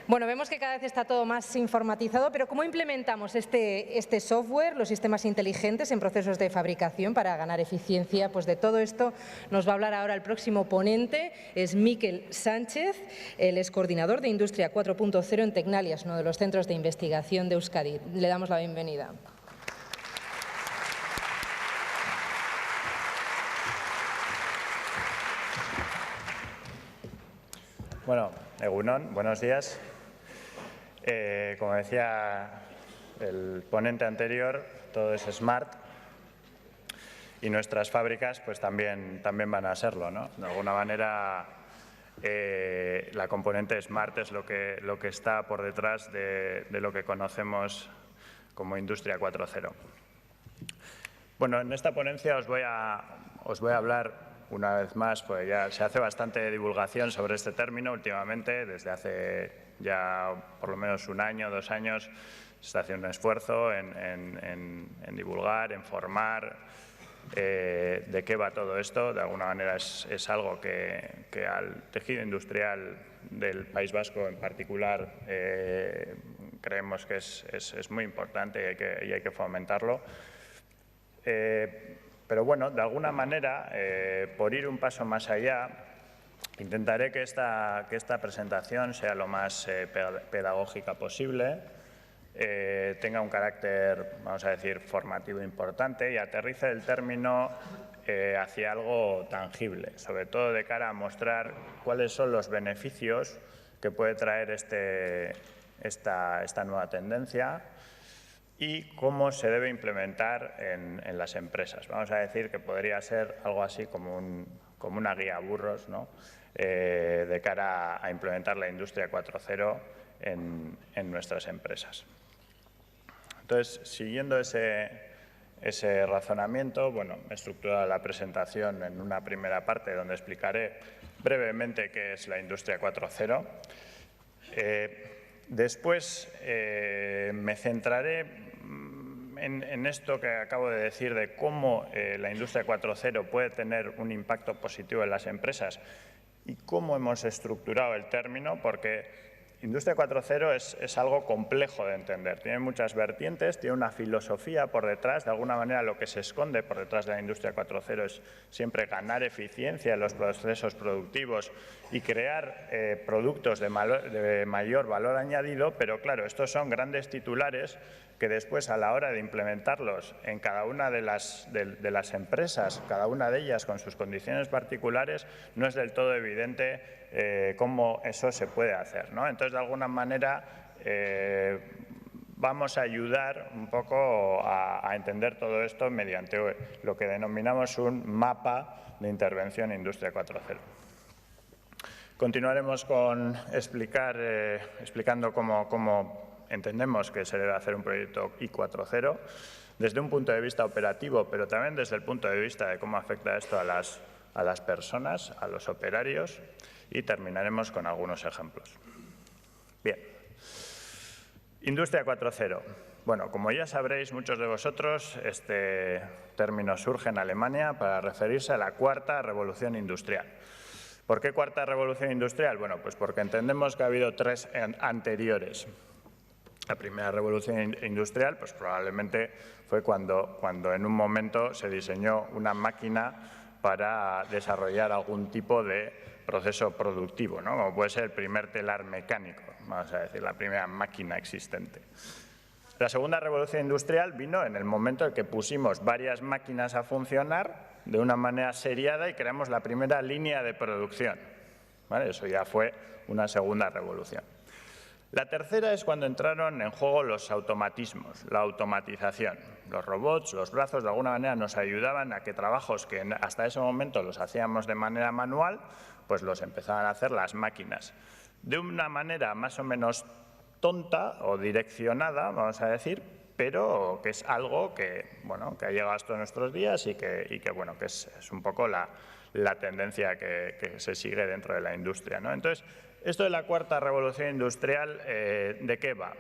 Bueno, vemos que cada vez está todo más informatizado, pero ¿cómo implementamos este software, los sistemas inteligentes en procesos de fabricación para ganar eficiencia? Pues de todo esto nos va a hablar ahora el próximo ponente, es Miquel Sánchez, él es coordinador de Industria 4.0 en Tecnalias, uno de los centros de investigación de Euskadi. Le damos la bienvenida. Bueno, Egunon, buenos días. Como decía el ponente anterior, todo es smart y nuestras fábricas pues también van a serlo, ¿no? De alguna manera la componente smart es lo que está por detrás de lo que conocemos como Industria 4.0. Bueno, en esta ponencia os voy a hablar una vez más, pues ya se hace bastante divulgación sobre este término últimamente, desde hace ya por lo menos un año, 2 años, se está haciendo un esfuerzo en divulgar, en formar de qué va todo esto. De alguna manera es algo que al tejido industrial del País Vasco en particular creemos que es muy importante y hay que fomentarlo. Pero bueno, de alguna manera, por ir un paso más allá, intentaré que esta presentación sea lo más pedagógica posible, tenga un carácter, vamos a decir, formativo importante y aterrice el término hacia algo tangible, sobre todo de cara a mostrar cuáles son los beneficios que puede traer esta nueva tendencia y cómo se debe implementar en las empresas. Vamos a decir que podría ser algo así como una guía a burros, ¿no? De cara a implementar la Industria 4.0 en nuestras empresas. Entonces, siguiendo ese razonamiento, bueno, he estructurado la presentación en una primera parte donde explicaré brevemente qué es la Industria 4.0. Después me centraré en esto que acabo de decir de cómo la Industria 4.0 puede tener un impacto positivo en las empresas y cómo hemos estructurado el término, porque Industria 4.0 es algo complejo de entender. Tiene muchas vertientes, tiene una filosofía por detrás. De alguna manera lo que se esconde por detrás de la Industria 4.0 es siempre ganar eficiencia en los procesos productivos y crear productos de mayor valor añadido, pero claro, estos son grandes titulares que después a la hora de implementarlos en cada una de las empresas, cada una de ellas con sus condiciones particulares, no es del todo evidente cómo eso se puede hacer, ¿no? Entonces, de alguna manera, vamos a ayudar un poco a entender todo esto mediante lo que denominamos un mapa de intervención en Industria 4.0. Continuaremos explicando cómo entendemos que se debe hacer un proyecto I4.0 desde un punto de vista operativo, pero también desde el punto de vista de cómo afecta esto a las personas, a los operarios, y terminaremos con algunos ejemplos. Bien. Industria 4.0. Bueno, como ya sabréis muchos de vosotros, este término surge en Alemania para referirse a la cuarta revolución industrial. ¿Por qué cuarta revolución industrial? Bueno, pues porque entendemos que ha habido 3 anteriores. La primera revolución industrial, pues probablemente fue cuando en un momento se diseñó una máquina para desarrollar algún tipo de proceso productivo, ¿no? Como puede ser el primer telar mecánico, vamos a decir, la primera máquina existente. La segunda revolución industrial vino en el momento en que pusimos varias máquinas a funcionar de una manera seriada y creamos la primera línea de producción, ¿vale? Eso ya fue una segunda revolución. La tercera es cuando entraron en juego los automatismos, la automatización. Los robots, los brazos, de alguna manera nos ayudaban a que trabajos que hasta ese momento los hacíamos de manera manual, pues los empezaban a hacer las máquinas. De una manera más o menos tonta o direccionada, vamos a decir, pero que es algo que, bueno, que ha llegado hasta nuestros días y que es un poco la tendencia que se sigue dentro de la industria, ¿no? Entonces, esto de la cuarta revolución industrial, ¿de qué va?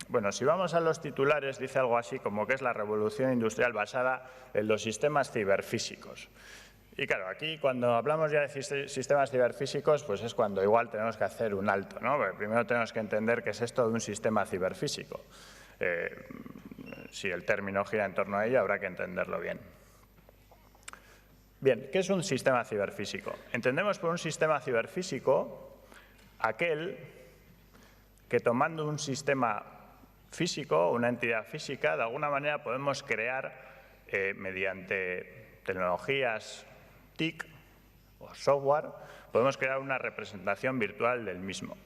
Bueno, si vamos a los titulares, dice algo así como que es la revolución industrial basada en los sistemas ciberfísicos. Y claro, aquí cuando hablamos ya de sistemas ciberfísicos, pues es cuando igual tenemos que hacer un alto, ¿no? Porque primero tenemos que entender qué es esto de un sistema ciberfísico. Si el término gira en torno a ello, habrá que entenderlo bien. Bien, ¿qué es un sistema ciberfísico? Entendemos por un sistema ciberfísico aquel que tomando un sistema físico, una entidad física, de alguna manera podemos crear mediante tecnologías TIC o software, podemos crear una representación virtual del mismo.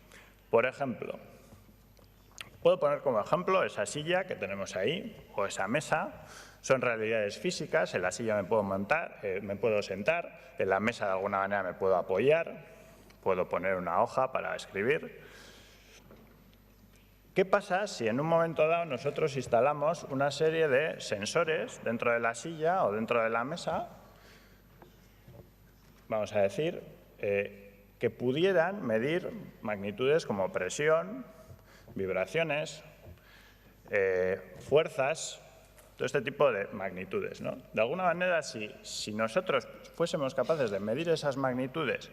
Por ejemplo, puedo poner como ejemplo esa silla que tenemos ahí o esa mesa. Son realidades físicas, en la silla me puedo montar, me puedo sentar, en la mesa de alguna manera me puedo apoyar, puedo poner una hoja para escribir. ¿Qué pasa si en un momento dado nosotros instalamos una serie de sensores dentro de la silla o dentro de la mesa, vamos a decir, que pudieran medir magnitudes como presión, vibraciones, fuerzas, todo este tipo de magnitudes, ¿no? De alguna manera, si nosotros fuésemos capaces de medir esas magnitudes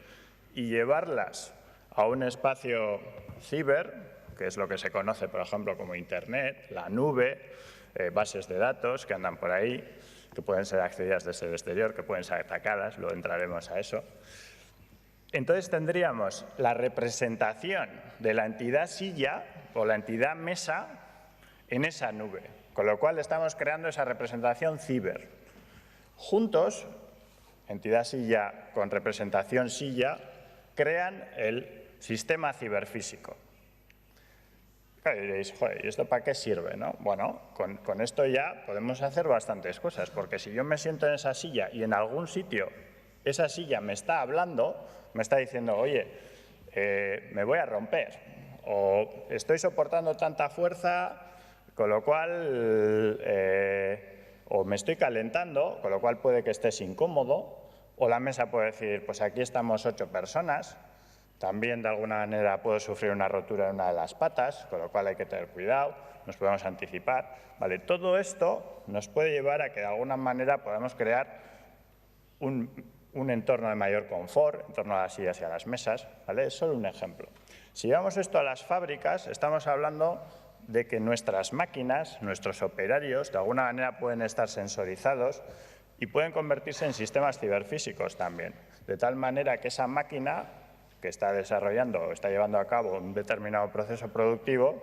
y llevarlas a un espacio ciber, que es lo que se conoce, por ejemplo, como Internet, la nube, bases de datos que andan por ahí, que pueden ser accedidas desde el exterior, que pueden ser atacadas, luego entraremos a eso. Entonces tendríamos la representación de la entidad silla o la entidad mesa en esa nube, con lo cual estamos creando esa representación ciber. Juntos, entidad silla con representación silla, crean el sistema ciberfísico. Claro, y diréis, joder, ¿y esto para qué sirve, no? Bueno, con esto ya podemos hacer bastantes cosas, porque si yo me siento en esa silla y en algún sitio esa silla me está hablando, me está diciendo, oye, me voy a romper, o estoy soportando tanta fuerza, con lo cual, o me estoy calentando, con lo cual puede que estés incómodo, o la mesa puede decir, pues aquí estamos 8 personas, también de alguna manera puedo sufrir una rotura en una de las patas, con lo cual hay que tener cuidado, nos podemos anticipar. Vale, todo esto nos puede llevar a que de alguna manera podamos crear un entorno de mayor confort en torno a las sillas y a las mesas, ¿vale? Es solo un ejemplo. Si llevamos esto a las fábricas, estamos hablando de que nuestras máquinas, nuestros operarios, de alguna manera pueden estar sensorizados y pueden convertirse en sistemas ciberfísicos también, de tal manera que esa máquina que está desarrollando o está llevando a cabo un determinado proceso productivo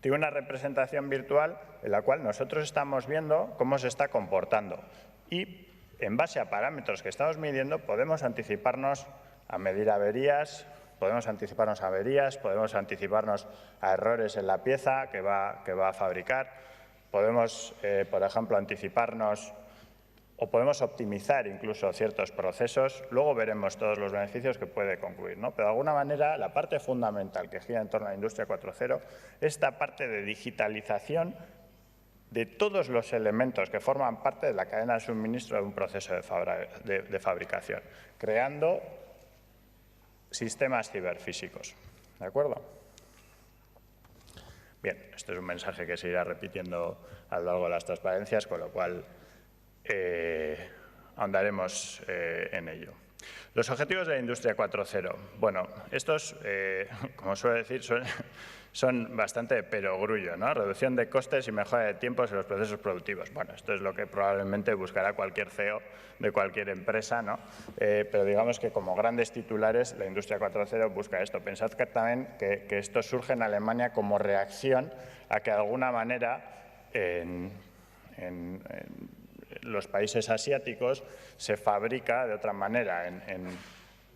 tiene una representación virtual en la cual nosotros estamos viendo cómo se está comportando y en base a parámetros que estamos midiendo podemos anticiparnos a medir averías, podemos anticiparnos a errores en la pieza que va a fabricar, podemos, por ejemplo, anticiparnos o podemos optimizar incluso ciertos procesos. Luego veremos todos los beneficios que puede concluir, ¿no? Pero de alguna manera la parte fundamental que gira en torno a la industria 4.0 es esta parte de digitalización de todos los elementos que forman parte de la cadena de suministro de un proceso de fabricación, creando sistemas ciberfísicos. ¿De acuerdo? Bien, este es un mensaje que se irá repitiendo a lo largo de las transparencias, con lo cual ahondaremos en ello. Los objetivos de la industria 4.0. Bueno, estos, como suele decir, son bastante de perogrullo, ¿no? Reducción de costes y mejora de tiempos en los procesos productivos. Bueno, esto es lo que probablemente buscará cualquier CEO de cualquier empresa, ¿no? Pero digamos que como grandes titulares la industria 4.0 busca esto. Pensad que también que esto surge en Alemania como reacción a que de alguna manera en los países asiáticos se fabrica de otra manera,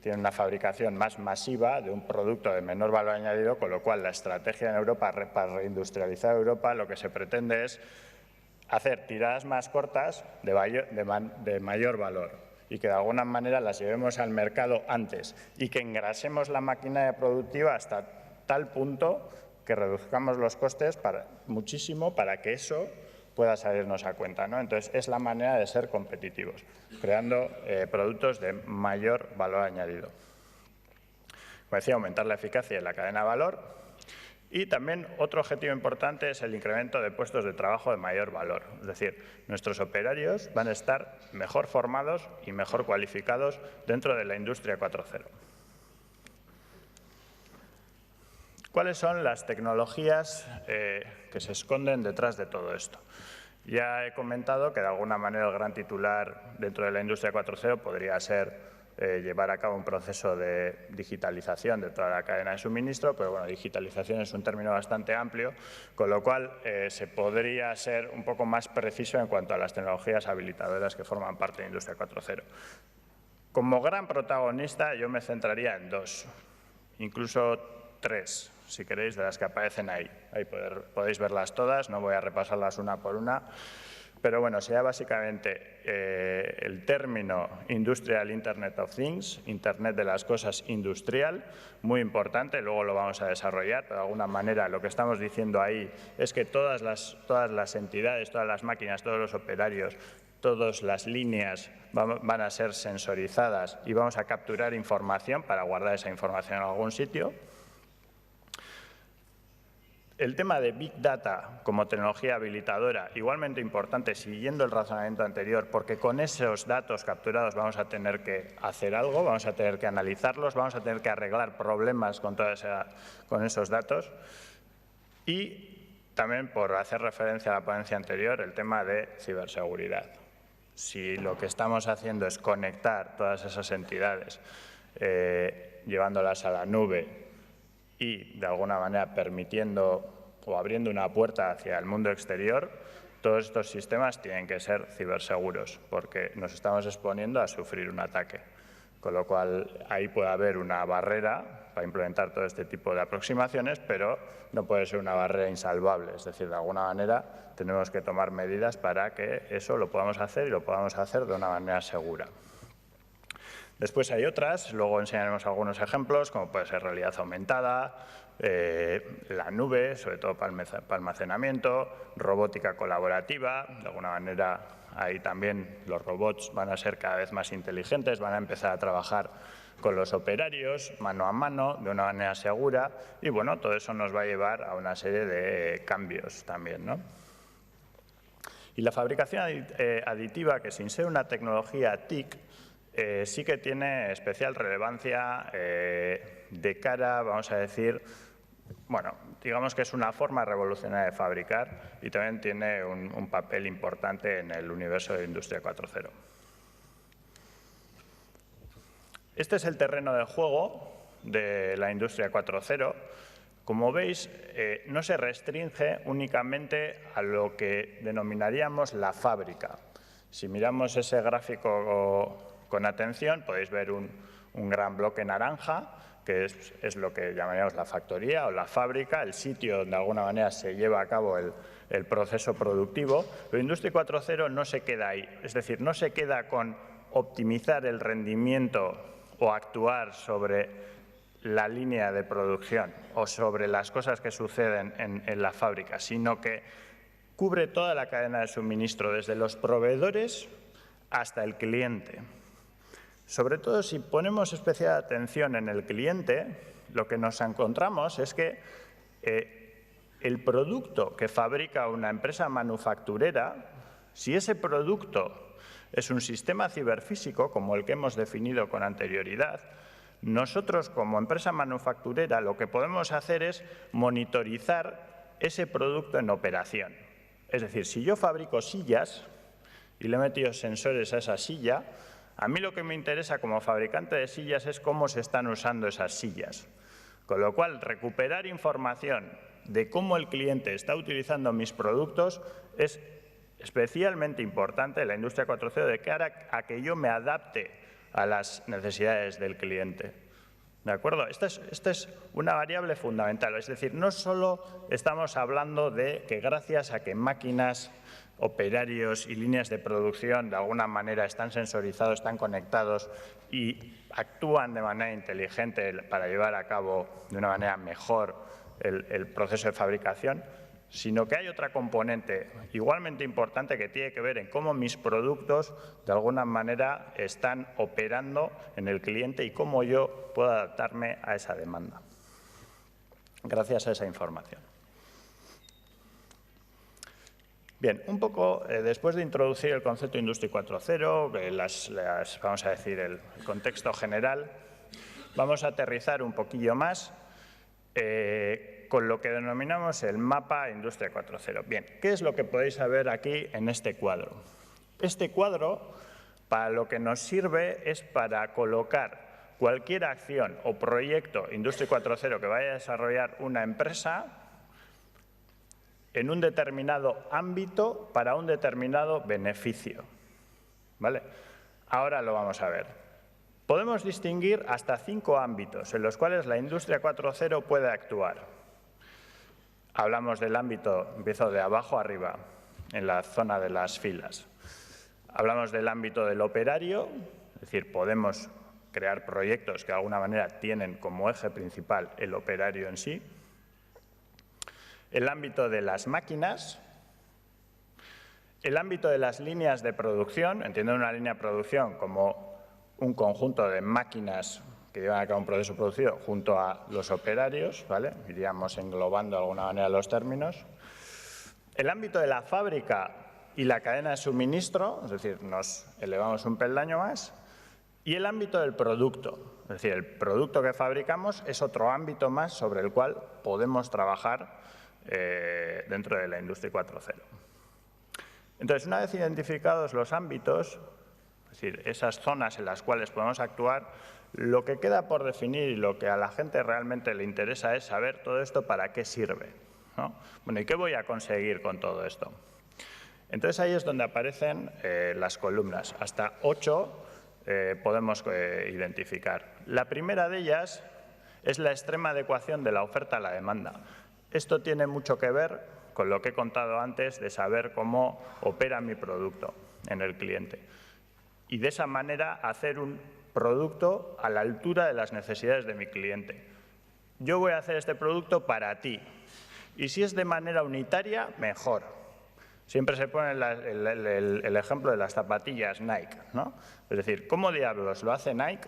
tiene una fabricación más masiva de un producto de menor valor añadido, con lo cual la estrategia en Europa para reindustrializar Europa lo que se pretende es hacer tiradas más cortas de mayor valor y que de alguna manera las llevemos al mercado antes y que engrasemos la maquinaria productiva hasta tal punto que reduzcamos los costes muchísimo para que eso pueda salirnos a cuenta, ¿no? Entonces, es la manera de ser competitivos, creando productos de mayor valor añadido. Como decía, aumentar la eficacia en la cadena de valor Y también otro objetivo importante es el incremento de puestos de trabajo de mayor valor. Es decir, nuestros operarios van a estar mejor formados y mejor cualificados dentro de la industria 4.0. ¿Cuáles son las tecnologías que se esconden detrás de todo esto? Ya he comentado que de alguna manera el gran titular dentro de la industria 4.0 podría ser llevar a cabo un proceso de digitalización de toda la cadena de suministro, pero bueno, digitalización es un término bastante amplio, con lo cual se podría ser un poco más preciso en cuanto a las tecnologías habilitadoras que forman parte de la industria 4.0. Como gran protagonista yo me centraría en dos, incluso tres, si queréis, de las que aparecen ahí. Ahí podéis verlas todas, no voy a repasarlas una por una. Pero bueno, sería básicamente el término Industrial Internet of Things, Internet de las cosas industrial, muy importante, luego lo vamos a desarrollar, pero de alguna manera lo que estamos diciendo ahí es que todas las entidades, todas las máquinas, todos los operarios, todas las líneas van a ser sensorizadas y vamos a capturar información para guardar esa información en algún sitio. El tema de Big Data como tecnología habilitadora, igualmente importante, siguiendo el razonamiento anterior, porque con esos datos capturados vamos a tener que hacer algo, vamos a tener que analizarlos, vamos a tener que arreglar problemas con esos datos. Y también, por hacer referencia a la ponencia anterior, el tema de ciberseguridad. Si lo que estamos haciendo es conectar todas esas entidades, llevándolas a la nube, y, de alguna manera, permitiendo o abriendo una puerta hacia el mundo exterior, todos estos sistemas tienen que ser ciberseguros, porque nos estamos exponiendo a sufrir un ataque. Con lo cual, ahí puede haber una barrera para implementar todo este tipo de aproximaciones, pero no puede ser una barrera insalvable. Es decir, de alguna manera, tenemos que tomar medidas para que eso lo podamos hacer y lo podamos hacer de una manera segura. Después hay otras, luego enseñaremos algunos ejemplos, como puede ser realidad aumentada, la nube, sobre todo para almacenamiento, robótica colaborativa. De alguna manera, ahí también los robots van a ser cada vez más inteligentes, van a empezar a trabajar con los operarios, mano a mano, de una manera segura. Y bueno, todo eso nos va a llevar a una serie de cambios también, ¿no? Y la fabricación aditiva, que sin ser una tecnología TIC, sí que tiene especial relevancia de cara, vamos a decir, bueno, digamos que es una forma revolucionaria de fabricar y también tiene un papel importante en el universo de la industria 4.0. Este es el terreno de juego de la industria 4.0. Como veis, no se restringe únicamente a lo que denominaríamos la fábrica. Si miramos ese gráfico con atención, podéis ver un gran bloque naranja, que es lo que llamaríamos la factoría o la fábrica, el sitio donde de alguna manera se lleva a cabo el proceso productivo. Pero Industria 4.0 no se queda ahí, es decir, no se queda con optimizar el rendimiento o actuar sobre la línea de producción o sobre las cosas que suceden en la fábrica, sino que cubre toda la cadena de suministro, desde los proveedores hasta el cliente. Sobre todo, si ponemos especial atención en el cliente, lo que nos encontramos es que el producto que fabrica una empresa manufacturera, si ese producto es un sistema ciberfísico, como el que hemos definido con anterioridad, nosotros, como empresa manufacturera, lo que podemos hacer es monitorizar ese producto en operación. Es decir, si yo fabrico sillas y le he metido sensores a esa silla, a mí lo que me interesa como fabricante de sillas es cómo se están usando esas sillas. Con lo cual, recuperar información de cómo el cliente está utilizando mis productos es especialmente importante en la industria 4.0 de cara a que yo me adapte a las necesidades del cliente. ¿De acuerdo? Esta es una variable fundamental. Es decir, no solo estamos hablando de que gracias a que máquinas, operarios y líneas de producción de alguna manera están sensorizados, están conectados y actúan de manera inteligente para llevar a cabo de una manera mejor el proceso de fabricación, sino que hay otra componente igualmente importante que tiene que ver en cómo mis productos de alguna manera están operando en el cliente y cómo yo puedo adaptarme a esa demanda. gracias a esa información. Bien, un poco después de introducir el concepto de Industria 4.0, vamos a decir el contexto general, vamos a aterrizar un poquillo más con lo que denominamos el mapa Industria 4.0. Bien, ¿qué es lo que podéis ver aquí en este cuadro? Este cuadro, para lo que nos sirve, es para colocar cualquier acción o proyecto Industria 4.0 que vaya a desarrollar una empresa en un determinado ámbito para un determinado beneficio. ¿Vale? Ahora lo vamos a ver. Podemos distinguir hasta 5 ámbitos en los cuales la Industria 4.0 puede actuar. Hablamos del ámbito, empiezo de abajo arriba, en la zona de las filas. Hablamos del ámbito del operario, es decir, podemos crear proyectos que de alguna manera tienen como eje principal el operario en sí. El ámbito de las máquinas, el ámbito de las líneas de producción, entiendo una línea de producción como un conjunto de máquinas que llevan a cabo un proceso producido junto a los operarios, ¿vale? Iríamos englobando de alguna manera los términos. El ámbito de la fábrica y la cadena de suministro, es decir, nos elevamos un peldaño más. Y el ámbito del producto, es decir, el producto que fabricamos es otro ámbito más sobre el cual podemos trabajar dentro de la Industria 4.0. Entonces, una vez identificados los ámbitos, es decir, esas zonas en las cuales podemos actuar, lo que queda por definir y lo que a la gente realmente le interesa es saber todo esto para qué sirve, ¿no? Bueno, ¿y qué voy a conseguir con todo esto? Entonces, ahí es donde aparecen las columnas. Hasta 8 podemos identificar. La primera de ellas es la extrema adecuación de la oferta a la demanda. Esto tiene mucho que ver con lo que he contado antes de saber cómo opera mi producto en el cliente. Y de esa manera hacer un producto a la altura de las necesidades de mi cliente. Yo voy a hacer este producto para ti. Y si es de manera unitaria, mejor. Siempre se pone el ejemplo de las zapatillas Nike, ¿no? Es decir, ¿cómo diablos lo hace Nike?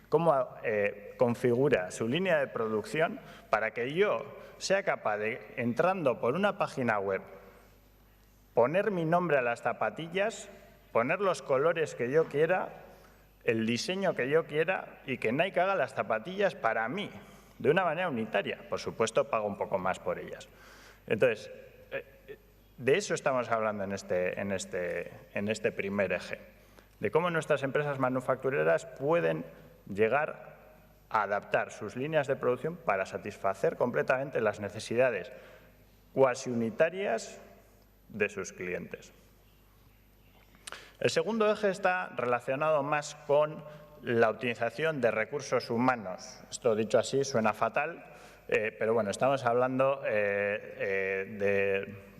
¿Cómo configura su línea de producción para que yo sea capaz de, entrando por una página web, poner mi nombre a las zapatillas, poner los colores que yo quiera, el diseño que yo quiera y que Nike haga las zapatillas para mí, de una manera unitaria? Por supuesto, pago un poco más por ellas. Entonces, de eso estamos hablando en este primer eje, de cómo nuestras empresas manufactureras pueden llegar a adaptar sus líneas de producción para satisfacer completamente las necesidades cuasi unitarias de sus clientes. El segundo eje está relacionado más con la optimización de recursos humanos. Esto, dicho así, suena fatal, pero bueno, estamos hablando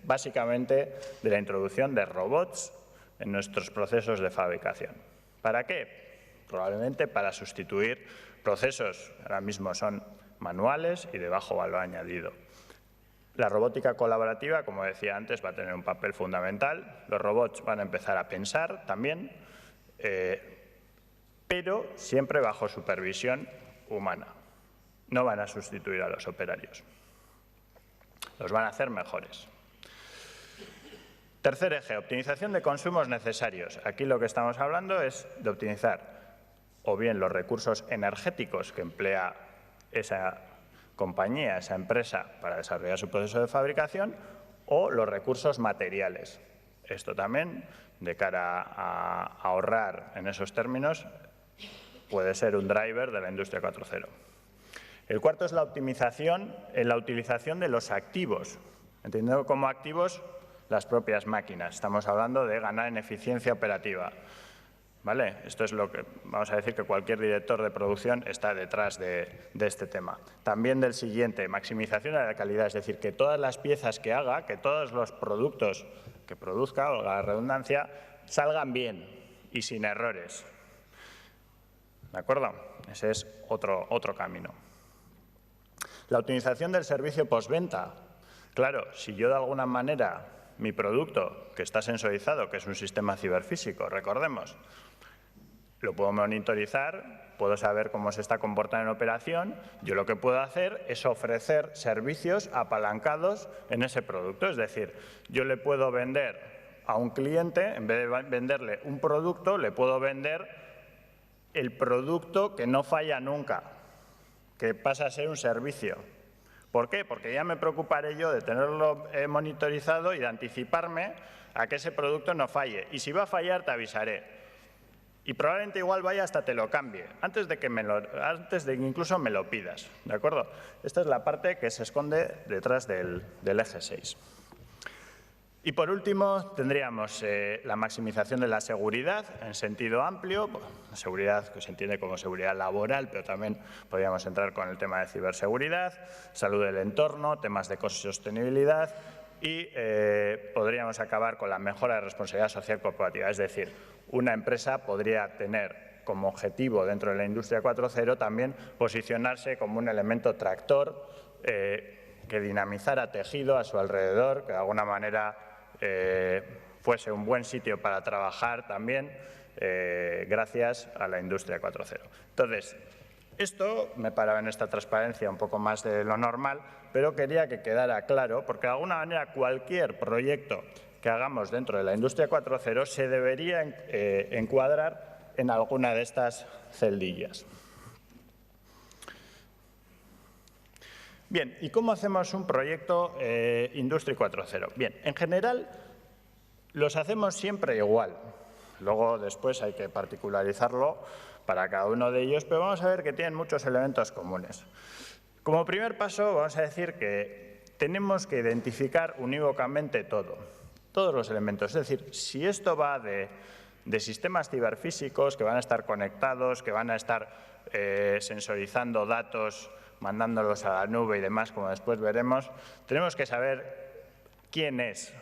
básicamente de la introducción de robots en nuestros procesos de fabricación. ¿Para qué? Probablemente para sustituir procesos que ahora mismo son manuales y de bajo valor añadido. La robótica colaborativa, como decía antes, va a tener un papel fundamental. Los robots van a empezar a pensar también, pero siempre bajo supervisión humana. No van a sustituir a los operarios. Los van a hacer mejores. Tercer eje, optimización de consumos necesarios. Aquí lo que estamos hablando es de optimizar o bien los recursos energéticos que emplea esa compañía, esa empresa para desarrollar su proceso de fabricación, o los recursos materiales. Esto también, de cara a ahorrar en esos términos, puede ser un driver de la Industria 4.0. El cuarto es la optimización en la utilización de los activos, entendiendo como activos las propias máquinas. Estamos hablando de ganar en eficiencia operativa. ¿Vale? Esto es lo que vamos a decir que cualquier director de producción está detrás de este tema. También del siguiente, maximización de la calidad, es decir, que todas las piezas que haga, que todos los productos que produzca, valga la redundancia, salgan bien y sin errores. ¿De acuerdo? Ese es otro camino. La optimización del servicio postventa. Claro, si yo de alguna manera mi producto, que está sensorizado, que es un sistema ciberfísico, recordemos, lo puedo monitorizar puedo saber cómo se está comportando en operación. Yo lo que puedo hacer es ofrecer servicios apalancados en ese producto. Es decir, yo le puedo vender a un cliente, en vez de venderle un producto, le puedo vender el producto que no falla nunca, que pasa a ser un servicio. ¿Por qué? Porque ya me preocuparé yo de tenerlo monitorizado y de anticiparme a que ese producto no falle. Y si va a fallar, te avisaré. Y probablemente igual vaya hasta te lo cambie, antes de que incluso me lo pidas. ¿De acuerdo? Esta es la parte que se esconde detrás del eje 6. Y por último, tendríamos la maximización de la seguridad en sentido amplio, la seguridad que se entiende como seguridad laboral, pero también podríamos entrar con el tema de ciberseguridad, salud del entorno, temas de ecosostenibilidad y podríamos acabar con la mejora de responsabilidad social corporativa. Es decir, una empresa podría tener como objetivo dentro de la industria 4.0 también posicionarse como un elemento tractor que dinamizara tejido a su alrededor, que de alguna manera fuese un buen sitio para trabajar también gracias a la industria 4.0. Entonces, esto me paraba en esta transparencia un poco más de lo normal, pero quería que quedara claro, porque de alguna manera cualquier proyecto que hagamos dentro de la industria 4.0 se debería encuadrar en alguna de estas celdillas. Bien, ¿y cómo hacemos un proyecto Industria 4.0? Bien, en general los hacemos siempre igual. Luego después hay que particularizarlo para cada uno de ellos, pero vamos a ver que tienen muchos elementos comunes. Como primer paso vamos a decir que tenemos que identificar unívocamente todos los elementos. Es decir, si esto va de sistemas ciberfísicos que van a estar conectados, que van a estar sensorizando datos, mandándolos a la nube y demás, como después veremos, tenemos que saber quién es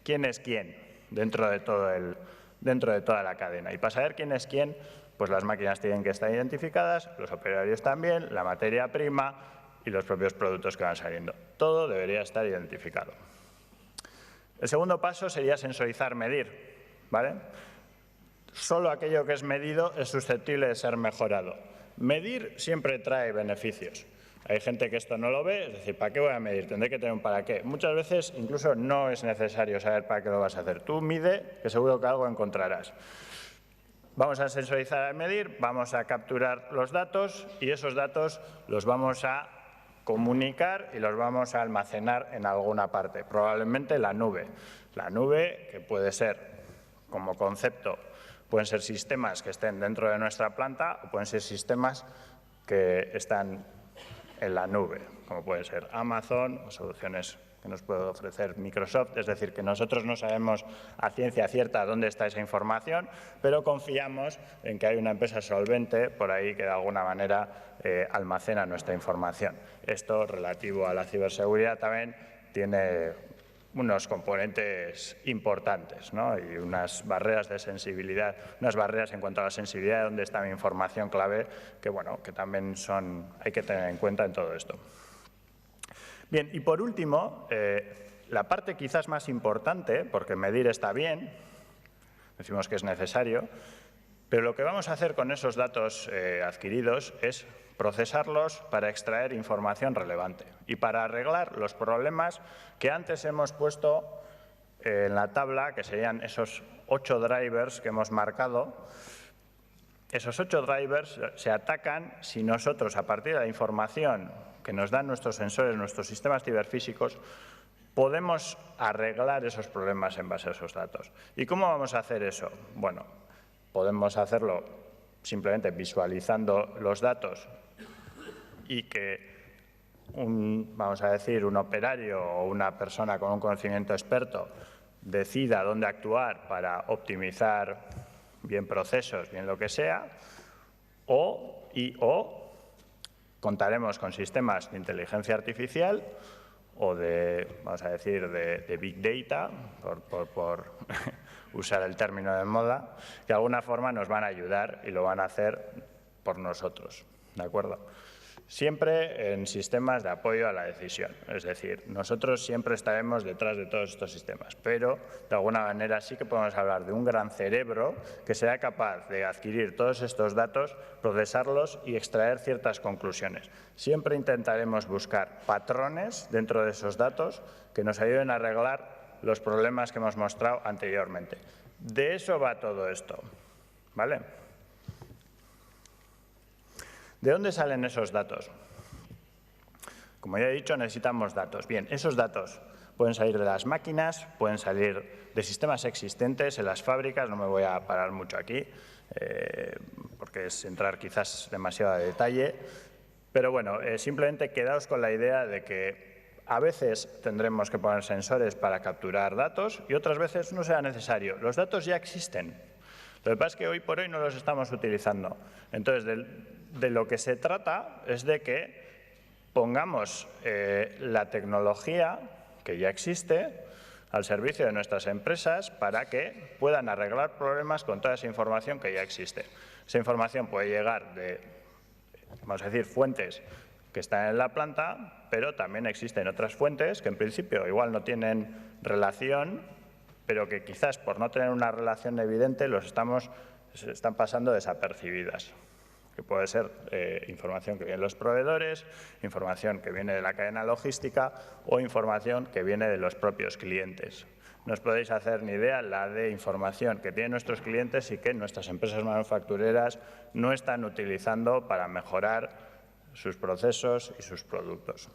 quién dentro de toda la cadena. Y para saber quién es quién, pues las máquinas tienen que estar identificadas, los operarios también, la materia prima y los propios productos que van saliendo. Todo debería estar identificado. El segundo paso sería sensorizar, medir, ¿vale? Solo aquello que es medido es susceptible de ser mejorado. Medir siempre trae beneficios. Hay gente que esto no lo ve, es decir, ¿para qué voy a medir? Tendré que tener un para qué. Muchas veces incluso no es necesario saber para qué lo vas a hacer. Tú mide, que seguro que algo encontrarás. Vamos a sensorizar al medir, vamos a capturar los datos y esos datos los vamos a comunicar y los vamos a almacenar en alguna parte, probablemente la nube. La nube, que puede ser, como concepto, pueden ser sistemas que estén dentro de nuestra planta o pueden ser sistemas que están en la nube, como puede ser Amazon o soluciones que nos puede ofrecer Microsoft. Es decir, que nosotros no sabemos a ciencia cierta dónde está esa información, pero confiamos en que hay una empresa solvente por ahí que de alguna manera almacena nuestra información. Esto, relativo a la ciberseguridad, también tiene unos componentes importantes, ¿no? Y unas barreras de sensibilidad, unas barreras en cuanto a la sensibilidad de dónde está mi información clave, que, bueno, que también hay que tener en cuenta en todo esto. Bien, y por último, la parte quizás más importante, porque medir está bien, decimos que es necesario, pero lo que vamos a hacer con esos datos adquiridos es procesarlos para extraer información relevante y para arreglar los problemas que antes hemos puesto en la tabla, que serían esos 8 drivers que hemos marcado. Esos 8 drivers se atacan si nosotros, a partir de la información que nos dan nuestros sensores, nuestros sistemas ciberfísicos, podemos arreglar esos problemas en base a esos datos. ¿Y cómo vamos a hacer eso? Bueno, podemos hacerlo simplemente visualizando los datos y que vamos a decir, un operario o una persona con un conocimiento experto decida dónde actuar para optimizar bien procesos, bien lo que sea, o contaremos con sistemas de inteligencia artificial o vamos a decir, de Big Data, por usar el término de moda, que de alguna forma nos van a ayudar y lo van a hacer por nosotros, ¿de acuerdo? siempre en sistemas de apoyo a la decisión. Es decir, nosotros siempre estaremos detrás de todos estos sistemas, pero de alguna manera sí que podemos hablar de un gran cerebro que sea capaz de adquirir todos estos datos, procesarlos y extraer ciertas conclusiones. Siempre intentaremos buscar patrones dentro de esos datos que nos ayuden a arreglar los problemas que hemos mostrado anteriormente. De eso va todo esto, ¿vale? ¿De dónde salen esos datos? Como ya he dicho, necesitamos datos. Bien, esos datos pueden salir de las máquinas, pueden salir de sistemas existentes en las fábricas, no me voy a parar mucho aquí, porque es entrar quizás demasiado a detalle, pero bueno, simplemente quedaos con la idea de que a veces tendremos que poner sensores para capturar datos y otras veces no será necesario. Los datos ya existen. Lo que pasa es que hoy por hoy no los estamos utilizando. Entonces, de lo que se trata es de que pongamos la tecnología que ya existe al servicio de nuestras empresas para que puedan arreglar problemas con toda esa información que ya existe. Esa información puede llegar de, vamos a decir, fuentes que están en la planta, pero también existen otras fuentes que en principio igual no tienen relación, pero que quizás por no tener una relación evidente se están pasando desapercibidas. Que puede ser información que viene de los proveedores, información que viene de la cadena logística o información que viene de los propios clientes. No os podéis hacer ni idea la de información que tienen nuestros clientes y que nuestras empresas manufactureras no están utilizando para mejorar sus procesos y sus productos.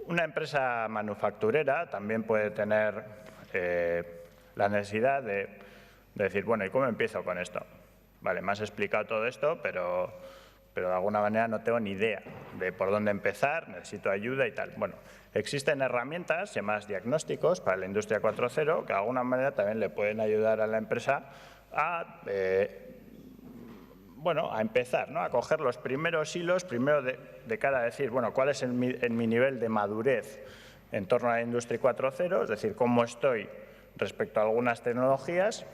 Una empresa manufacturera también puede tener la necesidad de decir, bueno, ¿y cómo empiezo con esto? Vale, me has explicado todo esto, pero de alguna manera no tengo ni idea de por dónde empezar, necesito ayuda y tal. Bueno, existen herramientas llamadas diagnósticos para la industria 4.0 que de alguna manera también le pueden ayudar a la empresa a empezar, ¿no? A coger los primeros hilos, primero de cara a decir, bueno, ¿cuál es mi nivel de madurez en torno a la industria 4.0? Es decir, ¿cómo estoy respecto a algunas tecnologías?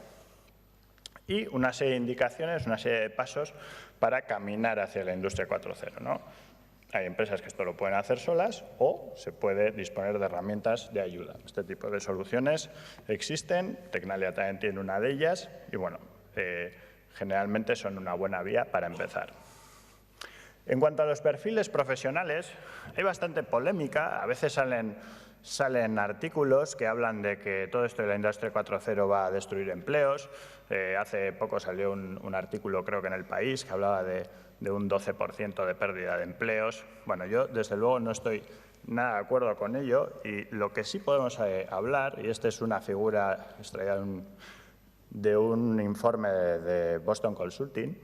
Y una serie de indicaciones, una serie de pasos para caminar hacia la industria 4.0, ¿no? Hay empresas que esto lo pueden hacer solas o se puede disponer de herramientas de ayuda. Este tipo de soluciones existen, Tecnalia también tiene una de ellas y, bueno, generalmente son una buena vía para empezar. En cuanto a los perfiles profesionales, hay bastante polémica. A veces salen artículos que hablan de que todo esto de la industria 4.0 va a destruir empleos. Hace poco salió un artículo, creo que en El País, que hablaba de un 12% de pérdida de empleos. Bueno, yo desde luego no estoy nada de acuerdo con ello y lo que sí podemos hablar, y esta es una figura extraída de un informe de Boston Consulting,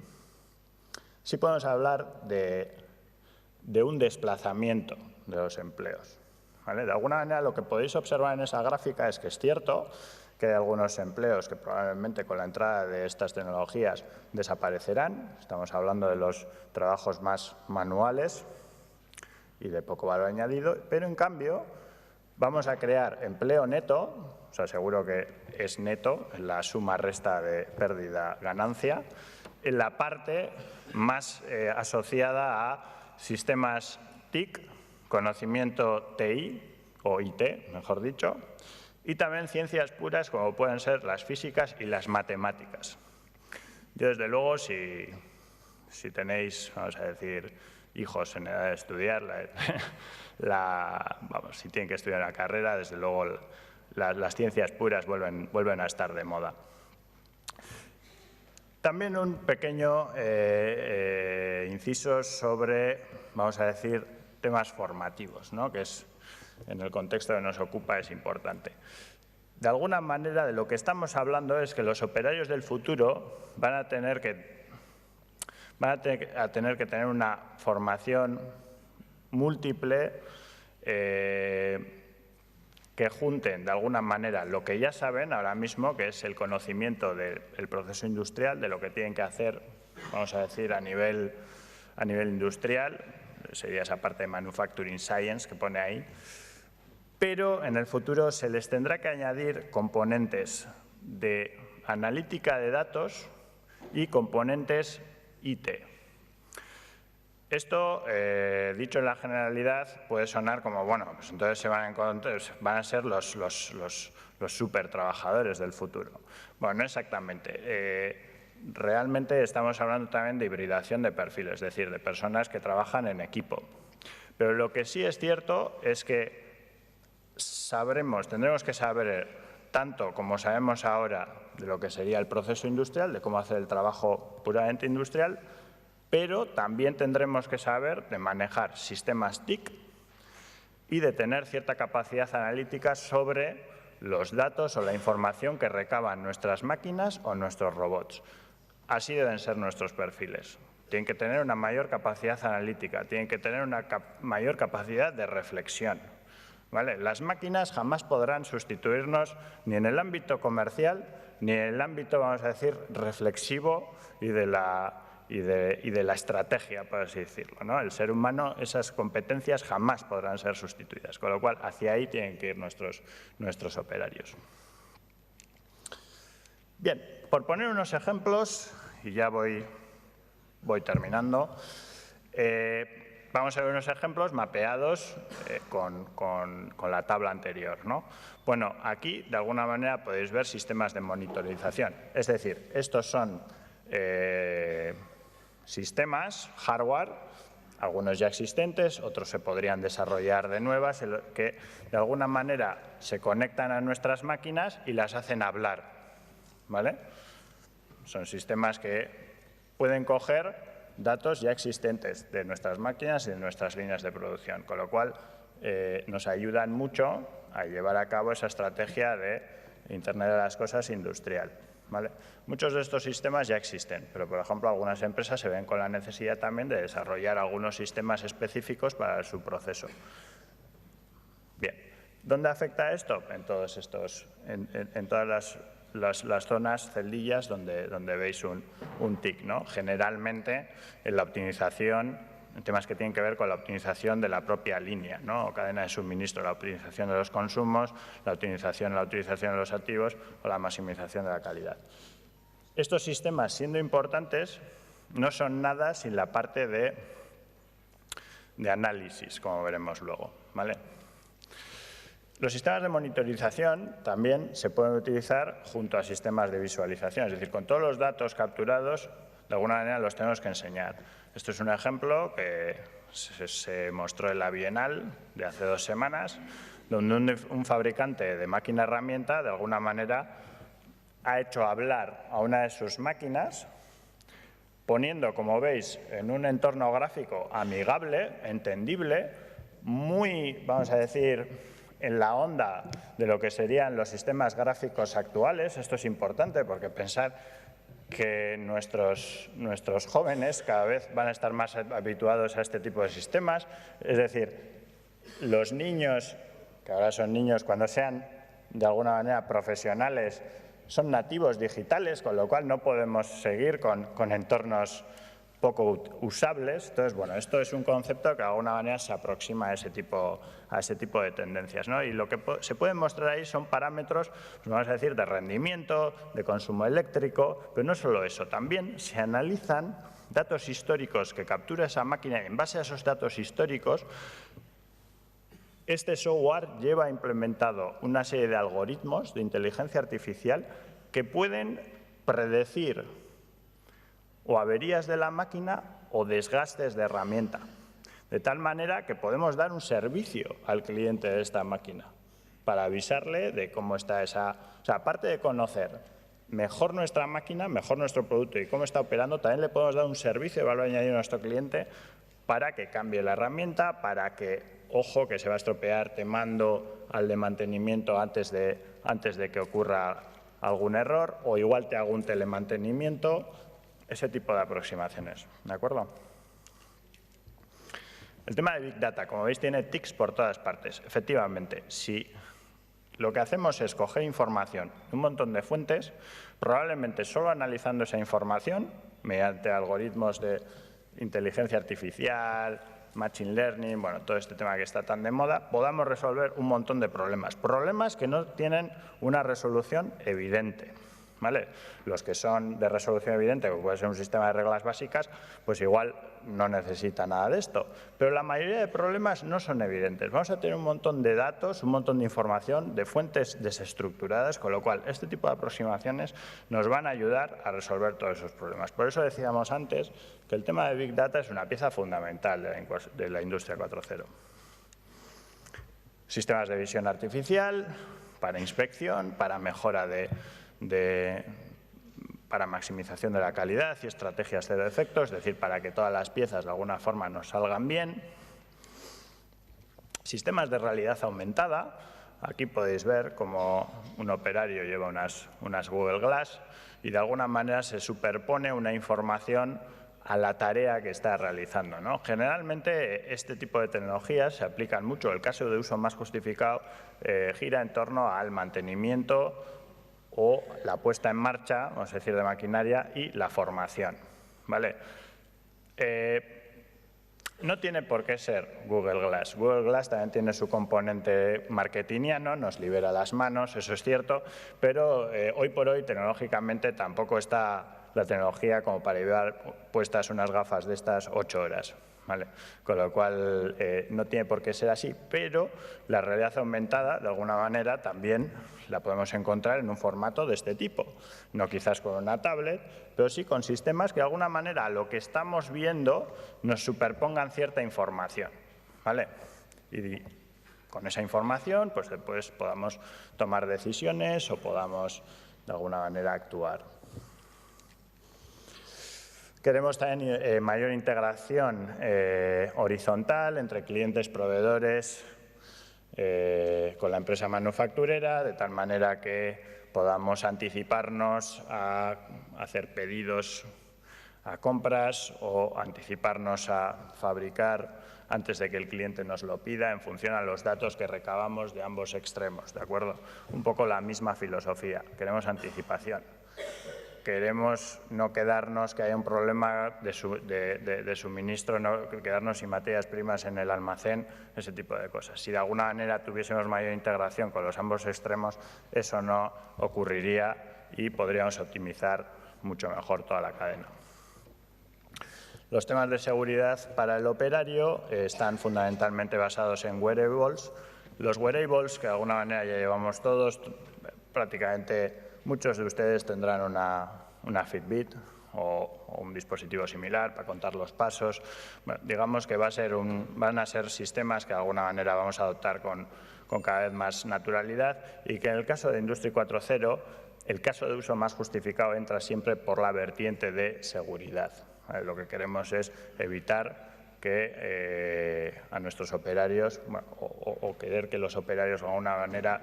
sí podemos hablar de un desplazamiento de los empleos. ¿Vale? De alguna manera lo que podéis observar en esa gráfica es que es cierto que hay algunos empleos que probablemente con la entrada de estas tecnologías desaparecerán. Estamos hablando de los trabajos más manuales y de poco valor añadido, pero en cambio vamos a crear empleo neto, o sea, seguro que es neto, en la suma resta de pérdida-ganancia, en la parte más asociada a sistemas TIC, conocimiento TI, o IT, mejor dicho, y también ciencias puras como pueden ser las físicas y las matemáticas. Yo, desde luego, si tenéis, vamos a decir, hijos en edad de estudiar, si tienen que estudiar una carrera, desde luego las ciencias puras vuelven a estar de moda. También un pequeño inciso sobre, vamos a decir, temas formativos, ¿no? Que es, en el contexto que nos ocupa, es importante. De alguna manera, de lo que estamos hablando es que los operarios del futuro van a tener que tener una formación múltiple que junten de alguna manera lo que ya saben ahora mismo, que es el conocimiento del proceso industrial, de lo que tienen que hacer, vamos a decir, a nivel industrial, sería esa parte de Manufacturing Science que pone ahí, pero en el futuro se les tendrá que añadir componentes de analítica de datos y componentes IT. Esto, dicho en la generalidad, puede sonar como, bueno, pues entonces van a ser los super trabajadores del futuro. Bueno, no exactamente. Realmente estamos hablando también de hibridación de perfiles, es decir, de personas que trabajan en equipo. Pero lo que sí es cierto es que tendremos que saber, tanto como sabemos ahora de lo que sería el proceso industrial, de cómo hacer el trabajo puramente industrial, pero también tendremos que saber de manejar sistemas TIC y de tener cierta capacidad analítica sobre los datos o la información que recaban nuestras máquinas o nuestros robots. Así deben ser nuestros perfiles. Tienen que tener una mayor capacidad analítica, tienen que tener una mayor capacidad de reflexión. ¿Vale? Las máquinas jamás podrán sustituirnos ni en el ámbito comercial ni en el ámbito, vamos a decir, reflexivo y de la estrategia, por así decirlo, ¿no? El ser humano, esas competencias jamás podrán ser sustituidas, con lo cual hacia ahí tienen que ir nuestros operarios. Bien, por poner unos ejemplos, y ya voy terminando, vamos a ver unos ejemplos mapeados con la tabla anterior, ¿no? Bueno, aquí de alguna manera podéis ver sistemas de monitorización, es decir, estos son sistemas, hardware, algunos ya existentes, otros se podrían desarrollar de nuevas, que de alguna manera se conectan a nuestras máquinas y las hacen hablar, ¿vale? Son sistemas que pueden coger datos ya existentes de nuestras máquinas y de nuestras líneas de producción, con lo cual nos ayudan mucho a llevar a cabo esa estrategia de Internet de las Cosas industrial. ¿Vale? Muchos de estos sistemas ya existen, pero por ejemplo algunas empresas se ven con la necesidad también de desarrollar algunos sistemas específicos para su proceso. Bien, ¿dónde afecta esto? En todos estos, en todas las zonas, celdillas donde veis un TIC, ¿no? Generalmente en la optimización, en temas que tienen que ver con la optimización de la propia línea, ¿no? O cadena de suministro, la optimización de los consumos, la utilización de los activos o la maximización de la calidad. Estos sistemas, siendo importantes, no son nada sin la parte de análisis, como veremos luego, ¿vale? Los sistemas de monitorización también se pueden utilizar junto a sistemas de visualización, es decir, con todos los datos capturados, de alguna manera los tenemos que enseñar. Esto es un ejemplo que se mostró en la Bienal de hace 2 semanas, donde un fabricante de máquina herramienta, de alguna manera, ha hecho hablar a una de sus máquinas, poniendo, como veis, en un entorno gráfico amigable, entendible, muy, vamos a decir, en la onda de lo que serían los sistemas gráficos actuales. Esto es importante porque pensad que nuestros jóvenes cada vez van a estar más habituados a este tipo de sistemas. Es decir, los niños, que ahora son niños, cuando sean de alguna manera profesionales, son nativos digitales, con lo cual no podemos seguir con entornos poco usables. Entonces, bueno, esto es un concepto que de alguna manera se aproxima a ese tipo de tendencias, ¿no? Y lo que se pueden mostrar ahí son parámetros, pues vamos a decir, de rendimiento, de consumo eléctrico, pero no solo eso, también se analizan datos históricos que captura esa máquina y en base a esos datos históricos este software lleva implementado una serie de algoritmos de inteligencia artificial que pueden predecir o averías de la máquina o desgastes de herramienta, de tal manera que podemos dar un servicio al cliente de esta máquina para avisarle de cómo está esa. O sea, aparte de conocer mejor nuestra máquina, mejor nuestro producto y cómo está operando, también le podemos dar un servicio de valor añadido a nuestro cliente para que cambie la herramienta, para que, ojo, que se va a estropear, te mando al de mantenimiento antes de que ocurra algún error, o igual te hago un telemantenimiento, ese tipo de aproximaciones, ¿de acuerdo? El tema de Big Data, como veis, tiene tics por todas partes. Efectivamente, si lo que hacemos es coger información de un montón de fuentes, probablemente solo analizando esa información, mediante algoritmos de inteligencia artificial, machine learning, bueno, todo este tema que está tan de moda, podamos resolver un montón de problemas. Problemas que no tienen una resolución evidente, ¿vale? Los que son de resolución evidente, como puede ser un sistema de reglas básicas, pues igual no necesita nada de esto. Pero la mayoría de problemas no son evidentes. Vamos a tener un montón de datos, un montón de información, de fuentes desestructuradas, con lo cual este tipo de aproximaciones nos van a ayudar a resolver todos esos problemas. Por eso decíamos antes que el tema de Big Data es una pieza fundamental de la industria 4.0. Sistemas de visión artificial para inspección, para mejora para maximización de la calidad y estrategias cero defectos, es decir, para que todas las piezas de alguna forma nos salgan bien. Sistemas de realidad aumentada. Aquí podéis ver cómo un operario lleva unas Google Glass y de alguna manera se superpone una información a la tarea que está realizando, ¿no? Generalmente este tipo de tecnologías se aplican mucho. El caso de uso más justificado gira en torno al mantenimiento o la puesta en marcha, vamos a decir, de maquinaria y la formación, ¿vale? No tiene por qué ser Google Glass. Google Glass también tiene su componente marketingiano, nos libera las manos, eso es cierto, pero hoy por hoy tecnológicamente tampoco está la tecnología como para llevar puestas unas gafas de estas 8 horas. ¿Vale? Con lo cual no tiene por qué ser así, pero la realidad aumentada, de alguna manera, también la podemos encontrar en un formato de este tipo. No quizás con una tablet, pero sí con sistemas que de alguna manera a lo que estamos viendo nos superpongan cierta información. ¿Vale? Y con esa información pues después podamos tomar decisiones o podamos de alguna manera actuar. Queremos también mayor integración horizontal entre clientes, proveedores, con la empresa manufacturera, de tal manera que podamos anticiparnos a hacer pedidos a compras o anticiparnos a fabricar antes de que el cliente nos lo pida en función a los datos que recabamos de ambos extremos, ¿de acuerdo? Un poco la misma filosofía, queremos anticipación. Queremos no quedarnos, que haya un problema de suministro, no quedarnos sin materias primas en el almacén, ese tipo de cosas. Si de alguna manera tuviésemos mayor integración con los ambos extremos, eso no ocurriría y podríamos optimizar mucho mejor toda la cadena. Los temas de seguridad para el operario están fundamentalmente basados en wearables. Los wearables, que de alguna manera ya llevamos todos, prácticamente muchos de ustedes tendrán una Fitbit o un dispositivo similar para contar los pasos. Bueno, digamos que van a ser sistemas que de alguna manera vamos a adoptar con cada vez más naturalidad y que en el caso de Industria 4.0 el caso de uso más justificado entra siempre por la vertiente de seguridad. Lo que queremos es evitar que a nuestros operarios o querer que los operarios de alguna manera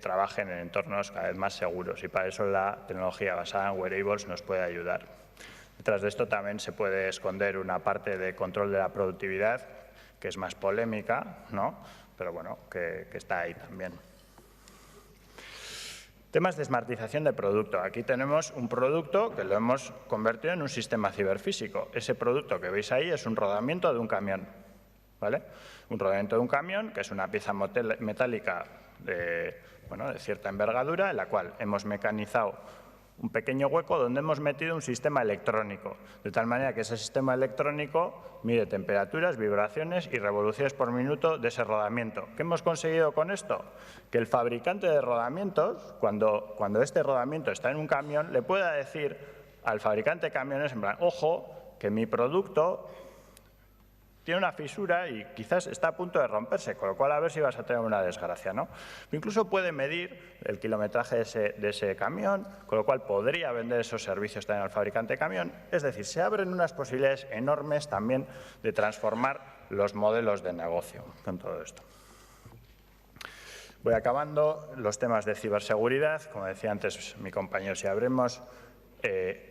trabajen en entornos cada vez más seguros y para eso la tecnología basada en wearables nos puede ayudar. Detrás de esto también se puede esconder una parte de control de la productividad que es más polémica, ¿no? Pero bueno, que está ahí también. Temas de smartización de producto. Aquí tenemos un producto que lo hemos convertido en un sistema ciberfísico. Ese producto que veis ahí es un rodamiento de un camión, ¿vale? Un rodamiento de un camión que es una pieza metálica de cierta envergadura en la cual hemos mecanizado un pequeño hueco donde hemos metido un sistema electrónico, de tal manera que ese sistema electrónico mide temperaturas, vibraciones y revoluciones por minuto de ese rodamiento. ¿Qué hemos conseguido con esto? Que el fabricante de rodamientos, cuando este rodamiento está en un camión, le pueda decir al fabricante de camiones, en plan, ojo, que mi producto tiene una fisura y quizás está a punto de romperse, con lo cual a ver si vas a tener una desgracia, ¿no? Incluso puede medir el kilometraje de ese camión, con lo cual podría vender esos servicios también al fabricante de camión. Es decir, se abren unas posibilidades enormes también de transformar los modelos de negocio con todo esto. Voy acabando. Los temas de ciberseguridad, como decía antes mi compañero, si abrimos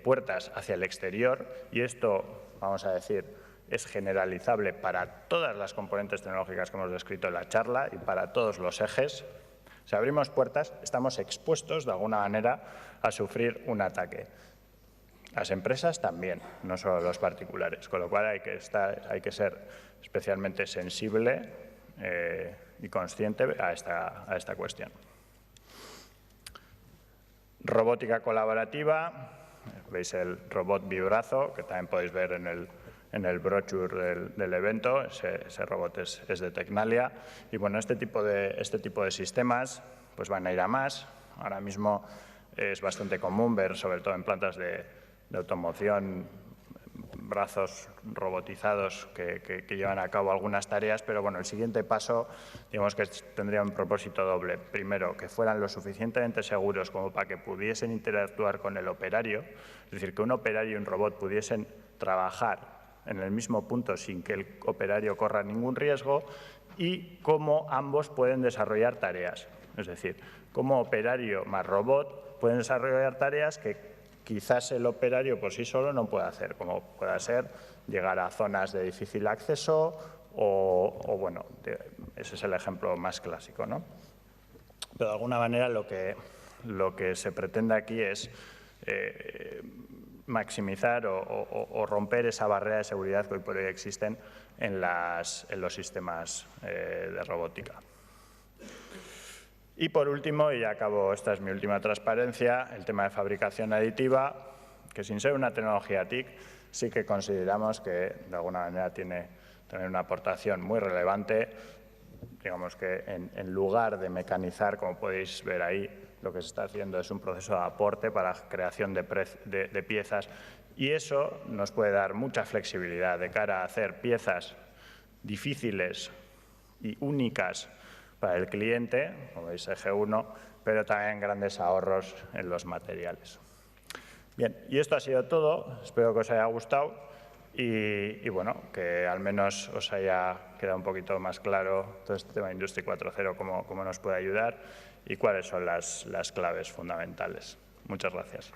puertas hacia el exterior, y esto, vamos a decir, es generalizable para todas las componentes tecnológicas que hemos descrito en la charla y para todos los ejes. Si abrimos puertas, estamos expuestos de alguna manera a sufrir un ataque. Las empresas también, no solo los particulares, con lo cual hay que ser especialmente sensible y consciente a esta cuestión. Robótica colaborativa, veis el robot Vibrazo, que también podéis ver en el brochure del evento, ese robot es de Tecnalia. Y bueno, este tipo de sistemas pues van a ir a más. Ahora mismo es bastante común ver, sobre todo en plantas de automoción, brazos robotizados que llevan a cabo algunas tareas, pero bueno, el siguiente paso, digamos que tendría un propósito doble. Primero, que fueran lo suficientemente seguros como para que pudiesen interactuar con el operario, es decir, que un operario y un robot pudiesen trabajar en el mismo punto sin que el operario corra ningún riesgo, y cómo ambos pueden desarrollar tareas, es decir, cómo operario más robot pueden desarrollar tareas que quizás el operario por sí solo no puede hacer, como pueda ser llegar a zonas de difícil acceso o bueno, ese es el ejemplo más clásico, ¿no? Pero de alguna manera lo que se pretende aquí es maximizar o romper esa barrera de seguridad que hoy por hoy existen en los sistemas de robótica. Y por último, y ya acabo, esta es mi última transparencia, el tema de fabricación aditiva, que sin ser una tecnología TIC, sí que consideramos que de alguna manera tiene una aportación muy relevante. Digamos que en lugar de mecanizar, como podéis ver ahí, lo que se está haciendo es un proceso de aporte para la creación de piezas, y eso nos puede dar mucha flexibilidad de cara a hacer piezas difíciles y únicas para el cliente, como veis eje 1, pero también grandes ahorros en los materiales. Bien, y esto ha sido todo. Espero que os haya gustado y bueno, que al menos os haya quedado un poquito más claro todo este tema de Industry 4.0, cómo nos puede ayudar y cuáles son las claves fundamentales. Muchas gracias.